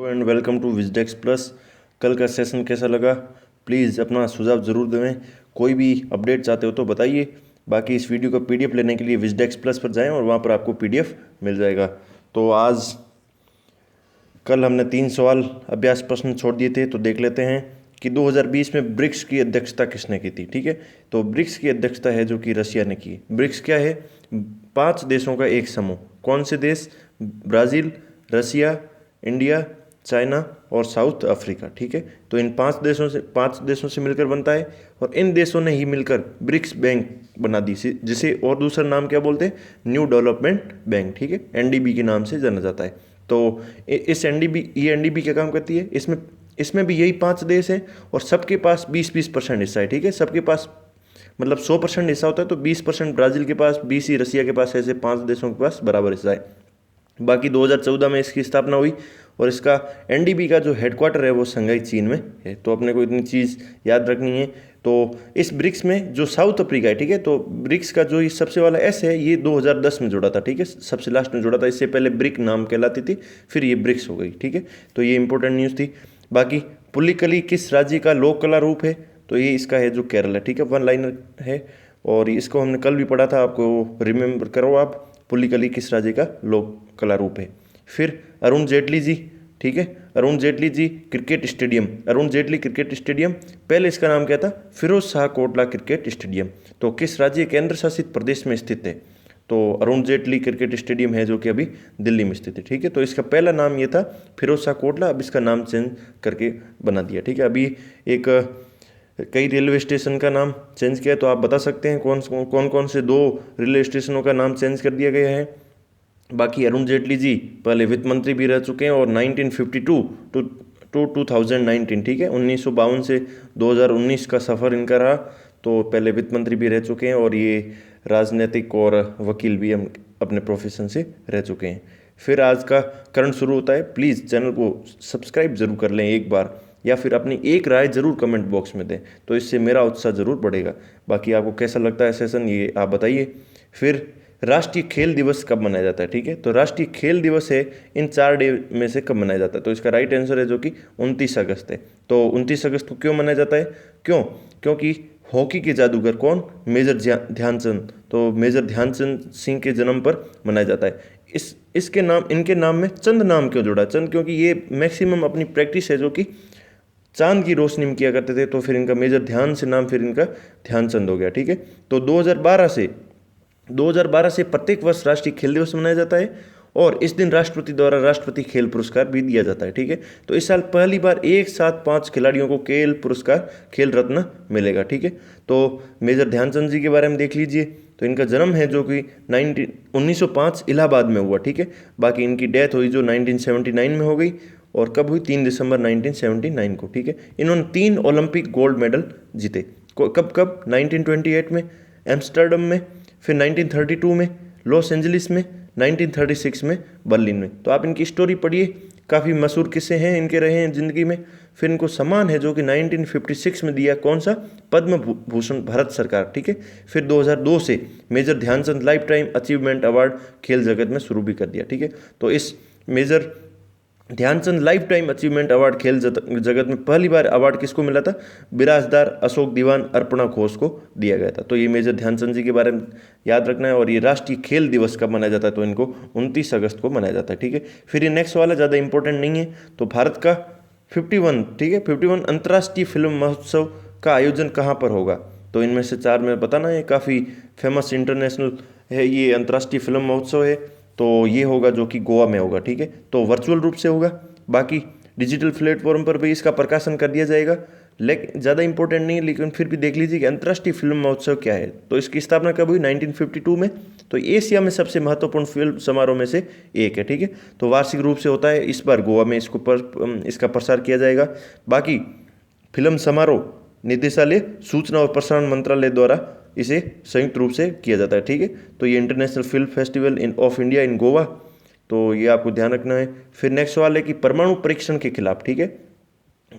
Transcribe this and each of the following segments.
Hello and welcome to Wisdex plus. कल का session कैसा लगा? प्लीज़ अपना सुझाव ज़रूर दें। कोई भी अपडेट चाहते हो तो बताइए। बाकी इस वीडियो का पीडीएफ लेने के लिए विजडेक्स प्लस पर जाएं और वहाँ पर आपको पीडीएफ मिल जाएगा। तो कल हमने 3 सवाल अभ्यास प्रश्न छोड़ दिए थे, तो देख लेते हैं कि 2020 में ब्रिक्स की अध्यक्षता किसने की थी। ठीक है, तो ब्रिक्स की अध्यक्षता है जो कि रशिया ने की। ब्रिक्स क्या है? 5 देशों का एक समूह। कौन से देश? ब्राज़ील, रशिया, इंडिया, चाइना और साउथ अफ्रीका। ठीक है, तो इन 5 देशों से मिलकर बनता है और इन देशों ने ही मिलकर ब्रिक्स बैंक बना दी, जिसे और दूसरा नाम क्या बोलते हैं? New development bank. ठीक है, एनडीबी के नाम से जाना जाता है। तो इस एनडीबी क्या काम करती है? इसमें इसमें भी यही 5 देश हैं और सबके पास 20-20% हिस्सा है। ठीक है, सबके पास मतलब 100% हिस्सा होता है, तो 20% ब्राज़ील के पास, 20 ही रशिया के पास, ऐसे 5 देशों के पास बराबर हिस्सा है। बाकी 2014 में इसकी स्थापना हुई और इसका एनडीबी का जो हेडक्वार्टर है वो शंघाई चीन में है। तो अपने को इतनी चीज़ याद रखनी है। तो इस ब्रिक्स में जो साउथ अफ्रीका है, ठीक है, तो ब्रिक्स का जो ये सबसे वाला एस है, ये 2010 में जुड़ा था। ठीक है, सबसे लास्ट में जुड़ा था। इससे पहले ब्रिक नाम कहलाती थी, फिर ये ब्रिक्स हो गई। ठीक है, तो ये इंपॉर्टेंट न्यूज़ थी। बाकी पुलिकली किस राज्य का लोक कला रूप है? तो ये इसका है जो केरल है। ठीक है, वन लाइनर है और इसको हमने कल भी पढ़ा था, आपको रिमेंबर करो आप। पुलिकली किस राज्य का लोक कला रूप है? फिर अरुण जेटली जी, ठीक है, Arun Jaitley ji cricket stadium, Arun Jaitley cricket stadium, पहले इसका नाम क्या था? Firoz Shah Kotla cricket stadium. तो किस राज्य केंद्र शासित प्रदेश में स्थित है? तो अरुण जेटली क्रिकेट स्टेडियम है जो कि अभी दिल्ली में स्थित है। ठीक है, तो इसका पहला नाम ये था फिरोज शाह कोटला, अब इसका नाम चेंज करके बना दिया। ठीक है, अभी एक कई रेलवे स्टेशन का नाम चेंज किया है, तो आप बता सकते हैं कौन कौन से 2 रेलवे स्टेशनों का नाम चेंज कर दिया गया है। बाकी अरुण जेटली जी पहले वित्त मंत्री भी रह चुके हैं और 1952 टू 2019, ठीक है, 1952 से 2019 का सफ़र इनका रहा। तो पहले वित्त मंत्री भी रह चुके हैं और ये राजनीतिक और वकील भी हम अपने प्रोफेशन से रह चुके हैं। फिर आज का करंट शुरू होता है। प्लीज़ चैनल को सब्सक्राइब जरूर कर लें एक बार, या फिर अपनी एक राय जरूर कमेंट बॉक्स में दें, तो इससे मेरा उत्साह जरूर बढ़ेगा। बाकी आपको कैसा लगता है सेशन, ये आप बताइए। फिर राष्ट्रीय खेल दिवस कब मनाया जाता है? ठीक है, तो राष्ट्रीय खेल दिवस है इन 4 डे में से कब मनाया जाता है? तो इसका राइट आंसर है जो कि 29 अगस्त है। तो 29 अगस्त को क्यों मनाया जाता है? क्योंकि हॉकी के जादूगर कौन? मेजर ध्यानचंद। तो मेजर ध्यानचंद सिंह के जन्म पर मनाया जाता है। इनके नाम में चंद नाम क्यों जुड़ा? चंद क्योंकि ये मैक्सिमम अपनी प्रैक्टिस है जो कि चांद की रोशनी में किया करते थे, तो फिर इनका मेजर ध्यान से नाम फिर इनका ध्यानचंद हो गया। ठीक है, तो 2012 से प्रत्येक वर्ष राष्ट्रीय खेल दिवस मनाया जाता है और इस दिन राष्ट्रपति द्वारा राष्ट्रपति खेल पुरस्कार भी दिया जाता है। ठीक है, तो इस साल पहली बार एक साथ 5 खिलाड़ियों को खेल पुरस्कार, खेल रत्न मिलेगा। ठीक है, तो मेजर ध्यानचंद जी के बारे में देख लीजिए। तो इनका जन्म है जो कि 1905 इलाहाबाद में हुआ। ठीक है, बाकी इनकी डेथ हुई जो 1979 में हो गई, और कब हुई? 3 दिसंबर 1979 को। ठीक है, इन्होंने 3 ओलंपिक गोल्ड मेडल जीते। कब कब? 1928 में एम्स्टर्डम में, फिर 1932 में लॉस एंजलिस में, 1936 में बर्लिन में। तो आप इनकी स्टोरी पढ़िए, काफ़ी मशहूर किस्से हैं इनके रहे हैं ज़िंदगी में। फिर इनको सम्मान है जो कि 1956 में दिया, कौन सा? पद्म भूषण, भारत सरकार। ठीक है, फिर 2002 से major Dhyan Chand lifetime achievement award खेल जगत में शुरू भी कर दिया। ठीक है, तो इस major Dhyan Chand lifetime achievement award खेल जगत में पहली बार अवार्ड किसको मिला था? बिराजदार अशोक दीवान अर्पणा घोष को दिया गया था। तो ये मेजर ध्यानचंद जी के बारे में याद रखना है। और ये राष्ट्रीय खेल दिवस कब मनाया जाता है? तो इनको 29 अगस्त को मनाया जाता है। ठीक है, फिर ये नेक्स्ट वाला ज़्यादा इंपॉर्टेंट नहीं है। तो भारत का 51, ठीक है, 51 अंतर्राष्ट्रीय फिल्म महोत्सव का आयोजन कहाँ पर होगा? तो इनमें से 4 में बताना है। काफ़ी फेमस इंटरनेशनल है ये अंतर्राष्ट्रीय फिल्म महोत्सव है, तो ये होगा जो कि गोवा में होगा। ठीक है, तो वर्चुअल रूप से होगा। बाकी डिजिटल प्लेटफॉर्म पर भी इसका प्रकाशन कर दिया जाएगा, लेकिन ज़्यादा इंपॉर्टेंट नहीं है। लेकिन फिर भी देख लीजिए कि अंतर्राष्ट्रीय फिल्म महोत्सव क्या है। तो इसकी स्थापना कब हुई? 1952 में। तो एशिया में सबसे महत्वपूर्ण फिल्म समारोह में से एक है। ठीक है, तो वार्षिक रूप से होता है। इस बार गोवा में इसका प्रसार किया जाएगा। बाकी फिल्म समारोह निदेशालय सूचना और प्रसारण मंत्रालय द्वारा इसे संयुक्त रूप से किया जाता है। ठीक है, तो ये international film festival of India in Goa, तो ये आपको ध्यान रखना है। फिर नेक्स्ट सवाल है कि परमाणु परीक्षण के खिलाफ, ठीक है,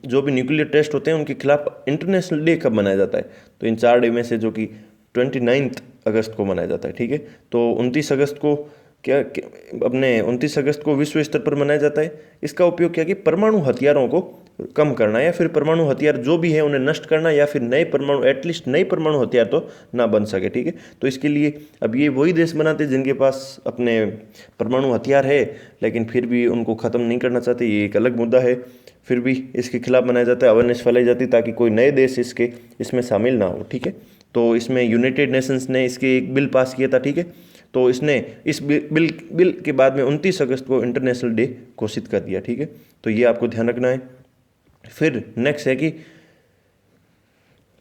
जो भी न्यूक्लियर टेस्ट होते हैं उनके खिलाफ इंटरनेशनल डे कब मनाया जाता है? तो इन 4 डे में से जो कि 29 अगस्त को मनाया जाता है। ठीक है, तो 29 अगस्त को अपने 29 अगस्त को विश्व स्तर पर मनाया जाता है। इसका उपयोग क्या कि परमाणु हथियारों को कम करना या फिर परमाणु हथियार जो भी है उन्हें नष्ट करना, या फिर नए परमाणु, एटलीस्ट नए परमाणु हथियार तो ना बन सके, ठीक है। तो इसके लिए अब ये वही देश बनाते हैं जिनके पास अपने परमाणु हथियार है, लेकिन फिर भी उनको ख़त्म नहीं करना चाहते, ये एक अलग मुद्दा है। फिर भी इसके खिलाफ बनाया जाता है, अवेयरनेस फैलाई जाती है ताकि कोई नए देश इसमें शामिल ना हो, ठीक है। तो इसमें यूनाइटेड नेशंस ने इसके एक बिल पास किया था, ठीक है। तो इसने इस बिल के बाद में 29 अगस्त को इंटरनेशनल डे घोषित कर दिया, ठीक है। तो ये आपको ध्यान रखना है। फिर नेक्स्ट है कि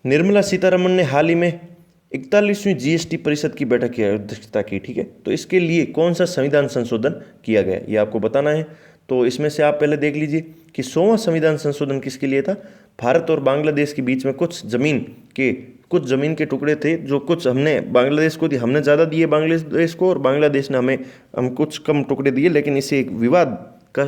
निर्मला सीतारमण ने हाल ही में 41वीं जीएसटी परिषद की बैठक की अध्यक्षता की, ठीक है। तो इसके लिए कौन सा संविधान संशोधन किया गया ये आपको बताना है। तो इसमें से आप पहले देख लीजिए कि 100वां संविधान संशोधन किसके लिए था। भारत और बांग्लादेश के बीच में कुछ जमीन के टुकड़े थे, जो कुछ हमने बांग्लादेश को दिए, हमने ज़्यादा दिए बांग्लादेश को, और बांग्लादेश ने हम कुछ कम टुकड़े दिए, लेकिन इसे एक विवाद का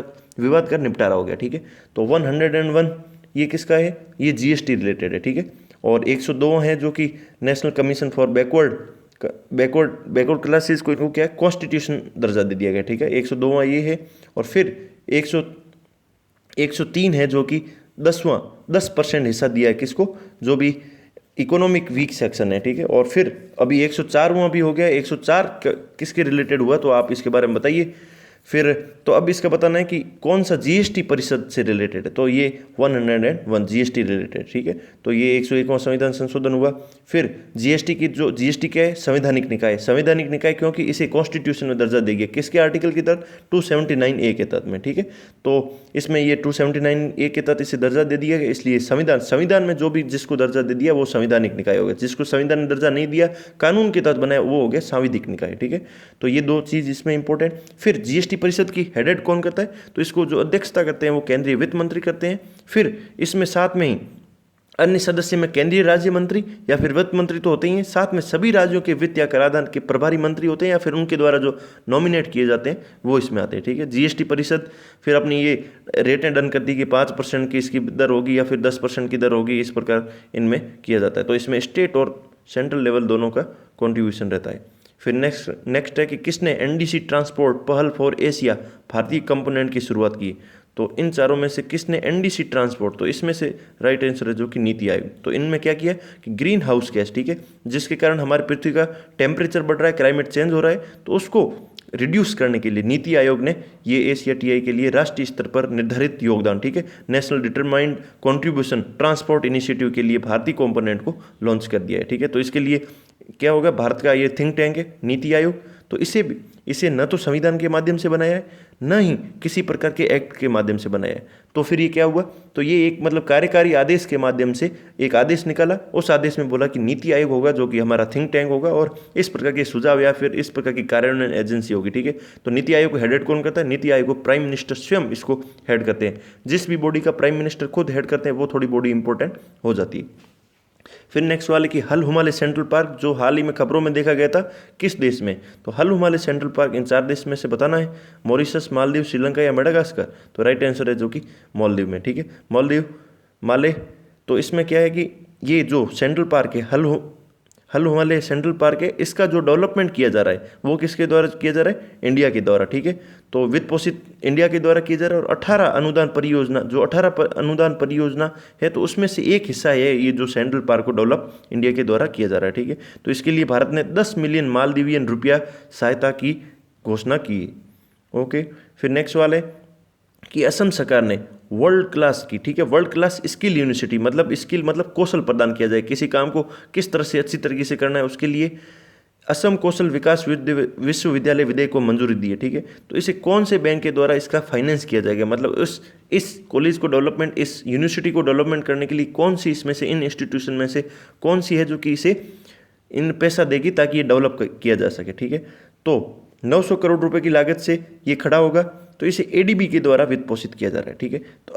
निपटारा हो गया, ठीक है। तो 101 ये किसका है, ये जीएसटी रिलेटेड है, ठीक है। और 102 है जो कि national commission for backward classes को इनको क्या है, कॉन्स्टिट्यूशन दर्जा दे दिया गया, ठीक है। 102वां ये है। और फिर 103 है जो कि 10% हिस्सा दिया है किसको, जो भी इकोनॉमिक वीक सेक्शन है, ठीक है। और फिर अभी 104वां भी हो गया। 104 किसके रिलेटेड हुआ तो आप इसके बारे में बताइए। फिर तो अब इसका बताना है कि कौन सा जीएसटी परिषद से रिलेटेड है, तो ये 101 जीएसटी रिलेटेड, ठीक है। तो ये 101वां संविधान संशोधन हुआ। फिर जीएसटी क्या है, संवैधानिक निकाय, क्योंकि इसे कॉन्स्टिट्यूशन में दर्जा देगी किसके आर्टिकल के तहत, 279A के तहत में, ठीक है। तो इसमें ये 279A के तहत इसे दर्जा दे दिया गया, इसलिए संविधान में जो भी जिसको दर्जा दे दिया वो संवैधानिक निकाय हो गया। जिसको संविधान ने दर्जा नहीं दिया, कानून के तहत बनाया, वो हो गया सांविधिक निकाय, ठीक है। तो ये दो चीज़ इसमें इंपॉर्टेंट। फिर जीएसटी परिषद की हेडेड कौन करता है, तो इसको जो अध्यक्षता करते हैं वो केंद्रीय वित्त मंत्री करते हैं। फिर इसमें साथ में ही अन्य सदस्य में केंद्रीय राज्य मंत्री या फिर वित्त मंत्री तो होते ही हैं, साथ में सभी राज्यों के वित्त या कराधान के प्रभारी मंत्री होते हैं, या फिर उनके द्वारा जो नॉमिनेट किए जाते हैं वो इसमें आते हैं, ठीक है। जीएसटी परिषद फिर अपनी ये रेटें डन करती है कि 5% की इसकी दर होगी या फिर 10% की दर होगी, इस प्रकार इनमें किया जाता है। तो इसमें स्टेट और सेंट्रल लेवल दोनों का कॉन्ट्रीब्यूशन रहता है। फिर नेक्स्ट है कि किसने एनडीसी ट्रांसपोर्ट पहल फॉर एशिया भारतीय कंपोनेंट की शुरुआत की। तो इन चारों में से किसने एनडीसी ट्रांसपोर्ट, तो इसमें से राइट आंसर है जो कि नीति आयोग। तो इनमें क्या किया कि ग्रीन हाउस गैस, ठीक है, जिसके कारण हमारी पृथ्वी का टेम्परेचर बढ़ रहा है, क्लाइमेट चेंज हो रहा है, तो उसको रिड्यूस करने के लिए नीति आयोग ने ये एशियाटीआई के लिए राष्ट्रीय स्तर पर निर्धारित योगदान, ठीक है, national determined contribution transport initiative के लिए भारतीय कंपोनेंट को लॉन्च कर दिया है, ठीक है। तो इसके लिए क्या होगा, भारत का ये थिंक टैंक है नीति आयोग, तो इसे न तो संविधान के माध्यम से बनाया है, न ही किसी प्रकार के एक्ट के माध्यम से बनाया है। तो फिर ये क्या हुआ, तो ये एक मतलब कार्यकारी आदेश के माध्यम से एक आदेश निकाला, उस आदेश में बोला कि नीति आयोग होगा जो कि हमारा थिंक टैंक होगा, और इस प्रकार के सुझाव या फिर इस प्रकार की कार्यान्वयन एजेंसी होगी, ठीक है। तो नीति आयोग को हेडेड कौन करता है, नीति आयोग को प्राइम मिनिस्टर स्वयं इसको हेड करते हैं। जिस भी बॉडी का प्राइम मिनिस्टर खुद हेड करते हैं वो थोड़ी बॉडी इंपॉर्टेंट हो जाती है। फिर नेक्स्ट वाले की हल हिमालय सेंट्रल पार्क, जो हाल ही में खबरों में देखा गया था, किस देश में, तो हल हिमालय सेंट्रल पार्क इन 4 देश में से बताना है, मॉरिशस, मालदीव, श्रीलंका या मेडागास्कर। तो राइट आंसर है जो कि मालदीव में, ठीक है, माले। तो इसमें क्या है कि ये जो सेंट्रल पार्क है, हल हिमालय सेंट्रल पार्क है, इसका जो डेवलपमेंट किया जा रहा है वो किसके द्वारा किया जा रहा है, इंडिया के द्वारा, ठीक है। तो वित्त पोषित इंडिया के द्वारा किया जा रहा है, और 18 अनुदान परियोजना है, तो उसमें से एक हिस्सा है ये जो सेंट्रल पार्क को डेवलप इंडिया के द्वारा किया जा रहा है, ठीक है। तो इसके लिए भारत ने 10 मिलियन मालदीवियन रुपया सहायता की घोषणा की। ओके, फिर नेक्स्ट वाले कि असम सरकार ने वर्ल्ड क्लास की, ठीक है, वर्ल्ड क्लास स्किल यूनिवर्सिटी, मतलब स्किल मतलब कौशल प्रदान किया जाए, किसी काम को किस तरह से अच्छी तरीके से करना है, उसके लिए असम कौशल विकास विश्वविद्यालय विधेयक को मंजूरी दी है, ठीक है। तो इसे कौन से बैंक के द्वारा इसका फाइनेंस किया जाएगा, मतलब इस कॉलेज को डेवलपमेंट, इस यूनिवर्सिटी को डेवलपमेंट करने के लिए कौन सी इसमें से, इन इंस्टीट्यूशन में से कौन सी है जो कि इसे इन पैसा देगी ताकि ये डेवलप किया जा सके, ठीक है। तो 900 करोड़ रुपए की लागत से ये खड़ा होगा, तो इसे एडीबी के द्वारा वित्त पोषित किया जा रहा है, ठीक है। तो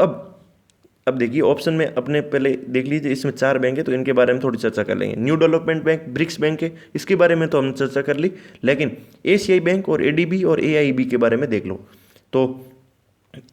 अब देखिए ऑप्शन में अपने पहले देख लीजिए, इसमें 4 बैंक है तो इनके बारे में थोड़ी चर्चा कर लेंगे। New development bank, BRICS bank है, इसके बारे में तो हमने चर्चा कर ली, लेकिन एशियाई बैंक और एडीबी और एआईबी के बारे में देख लो। तो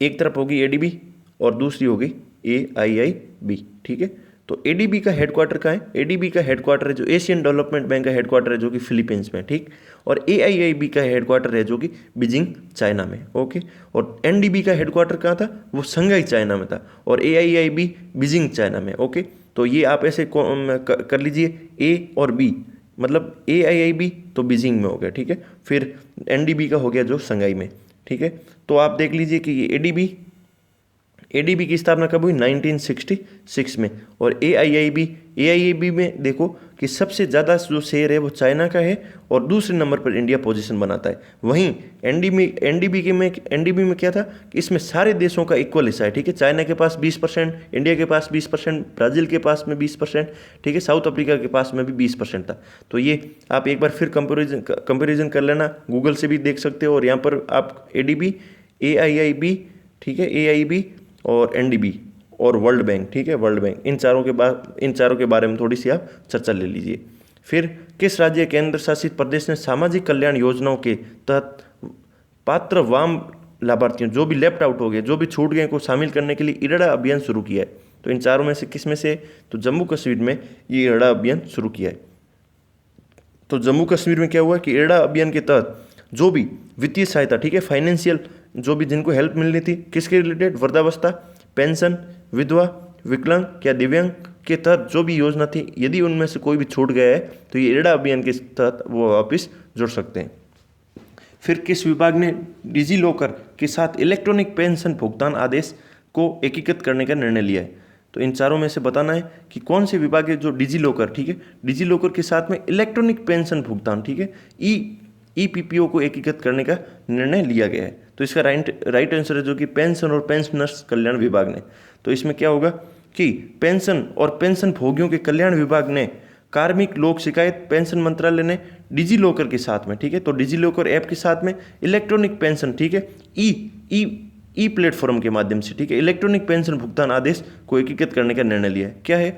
एक तरफ होगी एडीबी और दूसरी होगी एआईआईबी, ठीक है। तो एडीबी का हेडक्वार्टर कहाँ है? एडीबी का हेडक्वार्टर है जो एशियन डेवलपमेंट बैंक का हेडक्वार्टर है जो कि फिलीपींस में, ठीक। और एआईआईबी का हेडक्वार्टर है जो कि बीजिंग चाइना में, ओके। और एनडीबी का हेडक्वार्टर कहाँ था? वो शंघाई चाइना में था। और एआईआईबी बीजिंग चाइना में, ओके। तो ये आप ऐसे कर लीजिए, ए और बी, मतलब एआईआईबी तो बीजिंग में हो गया, ठीक है। फिर एनडीबी का हो गया जो शंघाई में, ठीक है। तो आप देख लीजिए कि ये एडीबी की स्थापना कब हुई? 1966 में। और एआईआईबी में देखो कि सबसे ज़्यादा जो शेयर है वो चाइना का है और दूसरे नंबर पर इंडिया पोजीशन बनाता है। वहीं एनडीबी में क्या था कि इसमें सारे देशों का इक्वल हिस्सा है, ठीक है। चाइना के पास 20%, इंडिया के पास 20%, ब्राज़ील के पास में 20%, ठीक है, साउथ अफ्रीका के पास में भी 20% था। तो ये आप एक बार फिर कंपेरिजन कर लेना, गूगल से भी देख सकते हो। और यहाँ पर आप एडीबी, एआईआईबी, ठीक है, एआईबी और एनडीबी और वर्ल्ड बैंक, ठीक है, वर्ल्ड बैंक, इन चारों के बारे में थोड़ी सी आप चर्चा ले लीजिए। फिर किस राज्य केंद्र शासित प्रदेश ने सामाजिक कल्याण योजनाओं के तहत पात्र वाम लाभार्थियों, जो भी लेफ्ट आउट हो गए, जो भी छूट गए, को शामिल करने के लिए इरड़ा अभियान शुरू किया है? तो इन चारों में से किस में से? तो जम्मू कश्मीर में ये इरड़ा अभियान शुरू किया है। तो जम्मू कश्मीर में क्या हुआ कि इरड़ा अभियान के तहत जो भी वित्तीय सहायता, ठीक है, फाइनेंशियल, जो भी जिनको हेल्प मिलनी थी, किसके रिलेटेड? वृद्धावस्था पेंशन, विधवा, विकलांग या दिव्यांग के तहत जो भी योजना थी, यदि उनमें से कोई भी छूट गया है तो ये इरड़ा अभियान के तहत वो वापस जुड़ सकते हैं। फिर किस विभाग ने डिजी लॉकर के साथ इलेक्ट्रॉनिक पेंशन भुगतान आदेश को एकीकृत करने का निर्णय लिया है? तो इन चारों में से बताना है कि कौन से विभाग है जो डिजी लॉकर, ठीक है, डिजी लॉकर के साथ में इलेक्ट्रॉनिक पेंशन भुगतान, ठीक है, ईपीपीओ को एकीकृत करने का निर्णय लिया गया है। तो इसका राइट आंसर है जो कि पेंशन और पेंशनर्स कल्याण विभाग ने। तो इसमें क्या होगा कि पेंशन और पेंशन भोगियों के कल्याण विभाग ने, कार्मिक लोक शिकायत पेंशन मंत्रालय ने डिजी लॉकर के साथ में, ठीक है, तो डिजी लॉकर ऐप के साथ में इलेक्ट्रॉनिक पेंशन, ठीक है, ई प्लेटफॉर्म के माध्यम से, ठीक है, इलेक्ट्रॉनिक पेंशन भुगतान आदेश को एकीकृत करने का निर्णय लिया है। क्या है?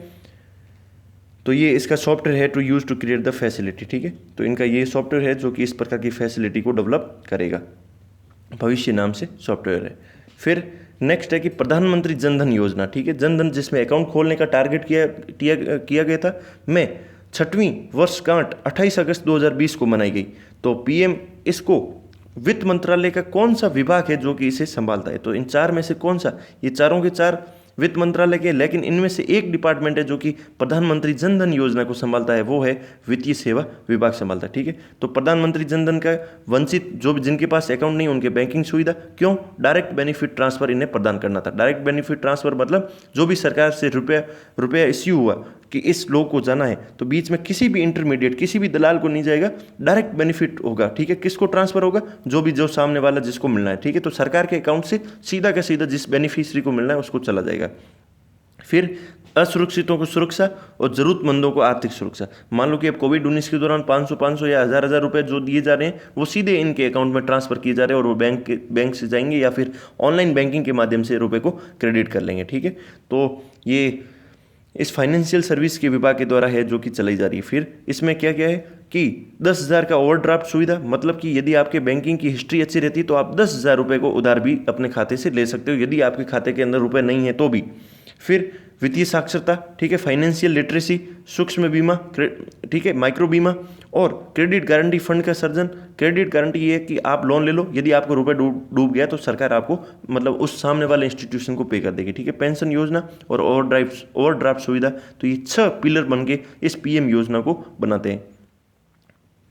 तो ये इसका सॉफ्टवेयर है to use to create the facility, ठीक है। तो इनका ये सॉफ्टवेयर है जो कि इस प्रकार की फैसिलिटी को डेवलप करेगा, भविष्य नाम से सॉफ्टवेयर है। फिर नेक्स्ट है कि प्रधानमंत्री जनधन योजना, ठीक है, जनधन जिसमें अकाउंट खोलने का टारगेट किया गया था, में 6वीं वर्षगांठ 28 अगस्त 2020 को मनाई गई। तो पीएम इसको वित्त मंत्रालय का कौन सा विभाग है जो कि इसे संभालता है? तो इन चार में से कौन सा? ये चारों के चार वित्त मंत्रालय के, लेकिन इनमें से एक डिपार्टमेंट है जो कि प्रधानमंत्री जनधन योजना को संभालता है, वो है वित्तीय सेवा विभाग संभालता है, ठीक है। तो प्रधानमंत्री जनधन का वंचित, जो भी जिनके पास अकाउंट नहीं, उनके बैंकिंग सुविधा, क्यों? डायरेक्ट बेनिफिट ट्रांसफर इन्हें प्रदान करना था। डायरेक्ट बेनिफिट ट्रांसफर मतलब जो भी सरकार से रुपया इश्यू हुआ कि इस लोग को जाना है, तो बीच में किसी भी इंटरमीडिएट, किसी भी दलाल को नहीं जाएगा, डायरेक्ट बेनिफिट होगा, ठीक है। किसको ट्रांसफर होगा? जो सामने वाला जिसको मिलना है, ठीक है, तो सरकार के अकाउंट से सीधा का सीधा जिस बेनिफिशियरी को मिलना है उसको चला जाएगा। फिर असुरक्षितों को सुरक्षा और जरूरतमंदों को आर्थिक सुरक्षा। मान लो कि अब कोविड-19 के दौरान 500 या हज़ार रुपए जो दिए जा रहे हैं वो सीधे इनके अकाउंट में ट्रांसफर किए जा रहे हैं और वो बैंक से जाएंगे या फिर ऑनलाइन बैंकिंग के माध्यम से रुपए को क्रेडिट कर लेंगे, ठीक है। तो ये इस फाइनेंशियल सर्विस के विभाग के द्वारा है जो कि चलाई जा रही है। फिर इसमें क्या क्या है कि 10,000 का ओवरड्राफ्ट सुविधा, मतलब कि यदि आपके बैंकिंग की हिस्ट्री अच्छी रहती है तो आप 10,000 रुपये को उधार भी अपने खाते से ले सकते हो, यदि आपके खाते के अंदर रुपए नहीं है तो भी। फिर वित्तीय साक्षरता, ठीक है, फाइनेंशियल लिटरेसी, सूक्ष्म बीमा, ठीक है, माइक्रो बीमा और क्रेडिट गारंटी फंड का सर्जन। क्रेडिट गारंटी ये है कि आप लोन ले लो, यदि आपको रुपए डूब गया तो सरकार आपको मतलब उस सामने वाले इंस्टीट्यूशन को पे कर देगी, ठीक है। पेंशन योजना और ओवरड्राफ्ट सुविधा, तो ये 6 पिलर बन के इस पीएम योजना को बनाते हैं।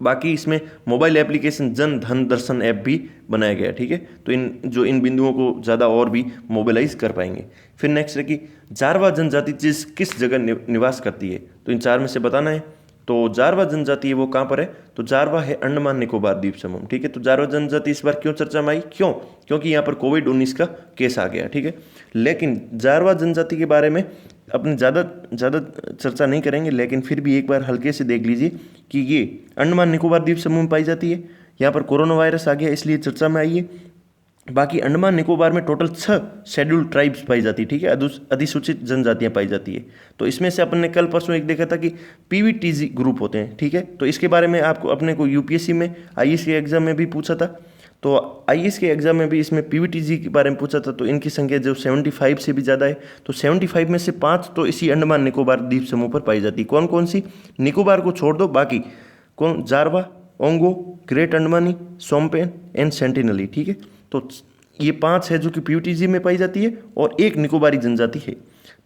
बाकी इसमें मोबाइल एप्लीकेशन जन धन दर्शन ऐप भी बनाया गया है, ठीक है। तो इन बिंदुओं को ज़्यादा और भी मोबिलाइज कर पाएंगे। फिर नेक्स्ट है कि जारवा जनजाति किस जगह निवास करती है? तो इन चार में से बताना है। तो जारवा जनजाति है वो कहाँ पर है? तो जारवा है अंडमान निकोबार द्वीप समूह, ठीक है। तो जारवा जनजाति इस बार क्यों चर्चा में आई? क्योंकि यहाँ पर कोविड-19 का केस आ गया, ठीक है। लेकिन जारवा जनजाति के बारे में अपने ज़्यादा चर्चा नहीं करेंगे, लेकिन फिर भी एक बार हल्के से देख लीजिए कि ये अंडमान निकोबार द्वीप समूह में पाई जाती है। यहाँ पर कोरोना वायरस आ गया इसलिए चर्चा में आई है। बाकी अंडमान निकोबार में टोटल 6 शेड्यूल्ड ट्राइब्स पाई जाती है, ठीक है, अधिसूचित जनजातियाँ पाई जाती है। तो इसमें से अपन ने कल परसों एक देखा था कि पीवीटीजी ग्रुप होते हैं, ठीक है। तो इसके बारे में आपको अपने को यूपीएससी में आईएएस के एग्जाम में भी पूछा था। तो आईएएस के एग्जाम में भी इसमें पीवीटीजी के बारे में पूछा था, तो इनकी संख्या जो 75 से भी ज़्यादा है, तो 75 में से 5 तो इसी अंडमान निकोबार द्वीप समूह पर पाई जाती है। कौन कौन सी? निकोबार को छोड़ दो, बाकी कौन? Jarawa, ओंगो, great Andamani, Shompen and Sentinel, ठीक है। तो ये 5 है जो कि पीवीटीजी में पाई जाती है और एक निकोबारी जनजाति है।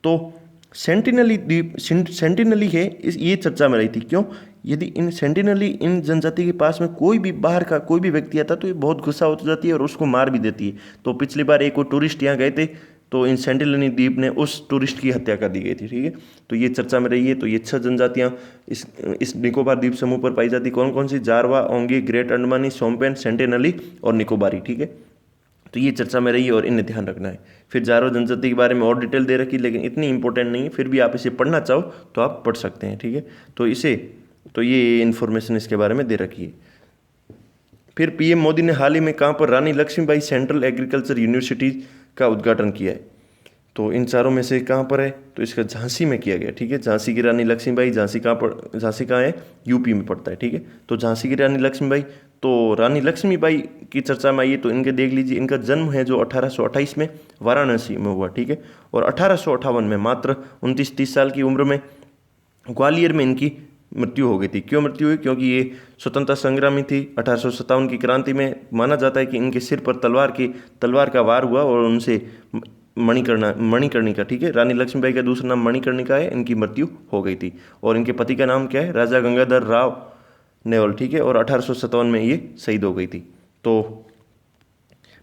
तो सेंटिनली द्वीप, सेंटिनली है ये चर्चा में रही थी। क्यों? यदि इन सेंटिनली इन जनजाति के पास में कोई भी बाहर का कोई भी व्यक्ति आता तो ये बहुत गुस्सा हो जाती है और उसको मार भी देती है। तो पिछली बार एक कोई टूरिस्ट यहाँ गए थे, तो इन सेंटिनली द्वीप ने उस टूरिस्ट की हत्या कर दी गई थी, ठीक है। तो ये चर्चा में रही है। तो ये 6 जनजातियाँ इस निकोबार द्वीप समूह पर पाई जाती। कौन कौन सी? जारवा, ओंगे, ग्रेट अंडमानी, सोमपेन, सेंटिनली और निकोबारी, ठीक है। तो ये चर्चा में रही है और इन्हें ध्यान रखना है। फिर जारवा जनजाति के बारे में और डिटेल दे रखी, लेकिन इतनी इंपॉर्टेंट नहीं है, फिर भी आप इसे पढ़ना चाहो तो आप पढ़ सकते हैं, ठीक है। तो ये इन्फॉर्मेशन इसके बारे में दे रखी है। फिर पीएम मोदी ने हाल ही में कहाँ पर? रानी लक्ष्मीबाई सेंट्रल एग्रीकल्चर यूनिवर्सिटी का उद्घाटन किया है। तो इन चारों में से कहाँ पर है? तो इसका झांसी में किया गया, ठीक है। झांसी की रानी लक्ष्मीबाई, झांसी कहाँ है? यूपी में पड़ता है, ठीक है। तो झांसी की रानी लक्ष्मीबाई, तो रानी लक्ष्मीबाई की चर्चा में आइए तो इनके देख लीजिए, इनका जन्म है जो 1828 में वाराणसी में हुआ, ठीक है। और 1858 में मात्र 29-30 साल की उम्र में ग्वालियर में इनकी मृत्यु हो गई थी। क्यों मृत्यु हुई? क्योंकि ये स्वतंत्रता संग्रामी थी। 1857 की क्रांति में माना जाता है कि इनके सिर पर तलवार का वार हुआ और उनसे मणिकर्णिका, ठीक है, रानी लक्ष्मीबाई का दूसरा नाम मणिकर्णिका है, इनकी मृत्यु हो गई थी। और इनके पति का नाम क्या है? राजा गंगाधर राव नेवल, ठीक है। और 1857 में ये शहीद हो गई थी। तो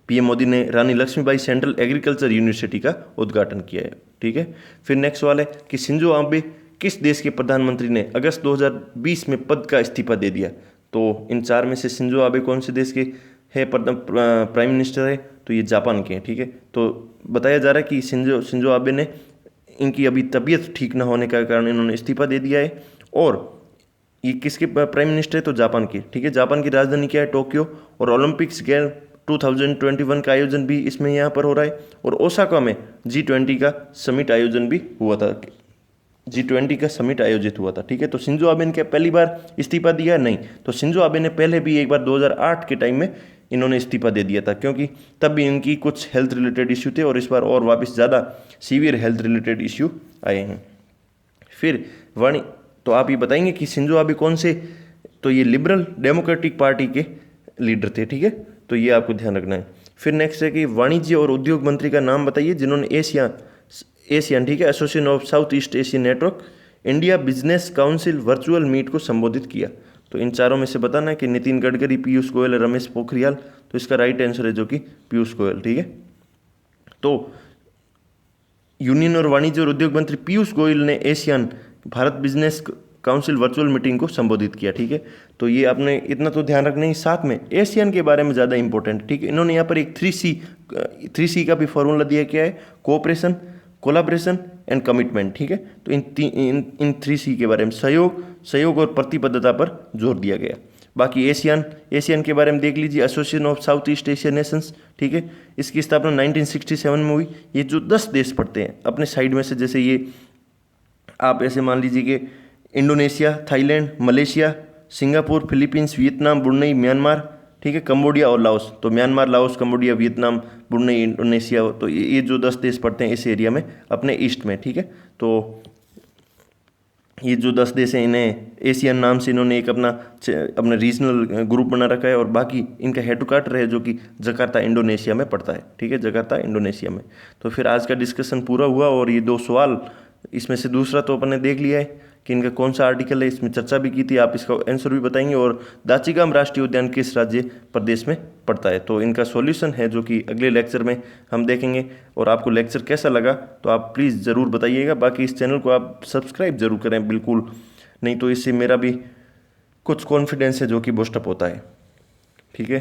पीएम मोदी ने रानी लक्ष्मीबाई सेंट्रल एग्रीकल्चर यूनिवर्सिटी का उद्घाटन किया है, ठीक है। फिर नेक्स्ट वाला है कि शिंजो आबे किस देश के प्रधानमंत्री ने अगस्त 2020 में पद का इस्तीफा दे दिया? तो इन 4 में से शिंजो आबे कौन से देश के है प्राइम मिनिस्टर है? तो ये जापान के हैं, ठीक है। तो बताया जा रहा है कि शिंजो आबे ने, इनकी अभी तबीयत ठीक ना होने के कारण इन्होंने इस्तीफा दे दिया है। और ये किसके प्राइम मिनिस्टर है? तो जापान के, ठीक है। जापान की राजधानी क्या है? टोक्यो। और ओलंपिक्स गेम 2021 का आयोजन भी इसमें यहाँ पर हो रहा है। और ओसाका में G20 का समिट आयोजन भी हुआ था, G20 का समिट आयोजित हुआ था, ठीक है। तो शिंजो आबे ने पहली बार इस्तीफा दिया? नहीं। तो शिंजो आबे ने पहले भी एक बार 2008 के टाइम में इन्होंने इस्तीफा दे दिया था, क्योंकि तब भी इनकी कुछ हेल्थ रिलेटेड इश्यू थे और इस बार और वापस ज़्यादा सीवियर हेल्थ रिलेटेड इश्यू आए हैं। फिर तो आप ये बताएंगे कि शिंजो आबे कौन से? तो ये लिबरल डेमोक्रेटिक पार्टी के लीडर थे, ठीक है। तो ये आपको ध्यान रखना है। फिर नेक्स्ट है कि वाणिज्य और उद्योग मंत्री का नाम बताइए जिन्होंने एशियन, ठीक है, association of south east Asian network India business council virtual meet को संबोधित किया। तो इन चारों में से बताना है कि नितिन गडकरी, पीयूष गोयल, रमेश पोखरियाल। तो इसका राइट आंसर है जो कि पीयूष गोयल, ठीक है। तो यूनियन और वाणिज्य और उद्योग मंत्री पीयूष गोयल ने Asian Bharat business council virtual meeting को संबोधित किया, ठीक है। तो ये आपने इतना तो ध्यान रखना ही, साथ में एशियन के बारे में ज़्यादा इंपॉर्टेंट, ठीक है। इन्होंने यहाँ पर एक 3C का भी फॉर्मूला दिया, क्या है? कोऑपरेशन, कोलाब्रेशन एंड कमिटमेंट, ठीक है। तो इन 3C के बारे में सहयोग और प्रतिबद्धता पर जोर दिया गया। बाकी एशियन के बारे में देख लीजिए, association of south east Asian Nations, ठीक है। इसकी स्थापना 1967 में हुई। ये जो 10 देश पड़ते हैं अपने साइड में से, जैसे ये आप ऐसे मान लीजिए कि Indonesia, Thailand, Malaysia, Singapore, Philippines, Vietnam, Brunei, Myanmar, ठीक है, कंबोडिया और लाओस। तो Myanmar, Laos, Cambodia, Vietnam, Brunei, Indonesia, तो ये जो 10 देश पड़ते हैं इस एरिया में अपने ईस्ट में, ठीक है। तो ये जो 10 देश हैं इन्हें एशियन नाम से इन्होंने एक अपना रीजनल ग्रुप बना रखा है। और बाकी इनका हेडक्वार्टर है जो कि जकार्ता इंडोनेशिया में पड़ता है, ठीक है, जकार्ता इंडोनेशिया में। तो फिर आज का डिस्कशन पूरा हुआ और ये 2 सवाल, इसमें से दूसरा तो अपन ने देख लिया है कि इनका कौन सा आर्टिकल है, इसमें चर्चा भी की थी, आप इसका आंसर भी बताएंगे। और दाचिगाम राष्ट्रीय उद्यान किस राज्य प्रदेश में पड़ता है? तो इनका सॉल्यूशन है जो कि अगले लेक्चर में हम देखेंगे। और आपको लेक्चर कैसा लगा तो आप प्लीज़ ज़रूर बताइएगा। बाकी इस चैनल को आप सब्सक्राइब जरूर करें, बिल्कुल, नहीं तो इससे मेरा भी कुछ कॉन्फिडेंस है जो कि बूस्टअप होता है, ठीक है।